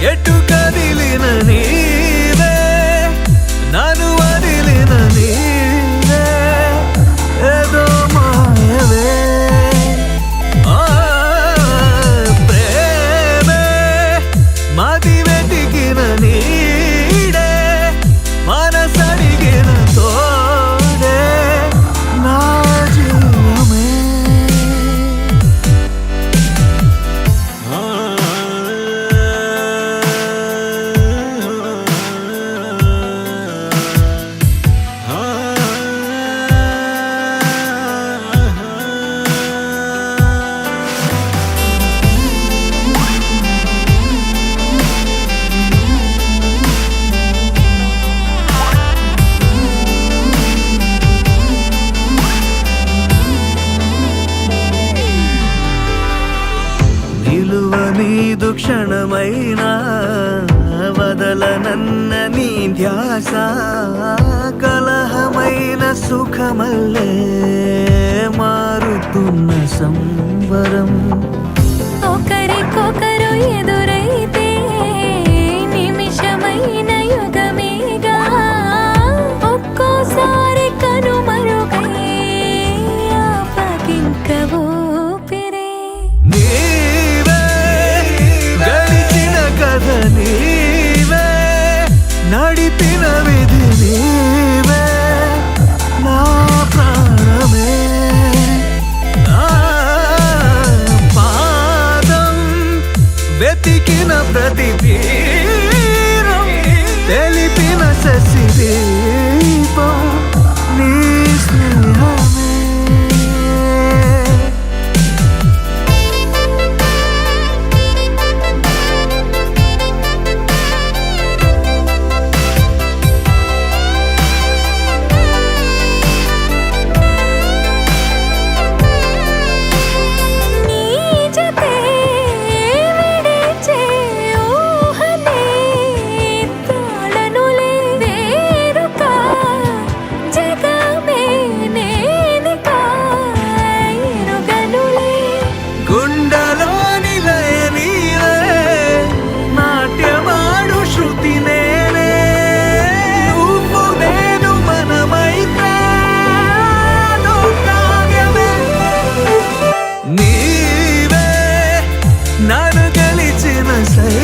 ఎటు కదిలిన నీవే నన్ను వదిలిన నీవే ఏదో మాయవే ప్రేమే మది వెతికిన నీడే మనసడిగిన తోడే నా జీవమే నిలువ నీదు క్షణమైనా వదలనన్న నీ ధ్యాస కలహమైన సుఖమల్లే మారుతున్న సంవరం ఒకరికొకరు ఎదురైతే నిమిషమైన యుగమేగా ఒక్కోసారి కనుమరుగై ఆపకింక ఊపిరే నీవే గడిచిన కథ నీవే నడిపిన విధి నీవే నా ప్రాణమే నా పాదం వెతికిన ప్రతి తీరం తెలిపిన శశి దీపం నీ స్నేహమే నీ జతే విడిచే ఊహనే తాళనులే వేరుక జగమే నేనిక ఎరుగనులే గుండెలోని లయ నీవే నాట్యమాడు శృతి నేనే నువ్వు నేను మనమైతే అదో కావ్యమే నీవే నన్ను గెలిచిన సై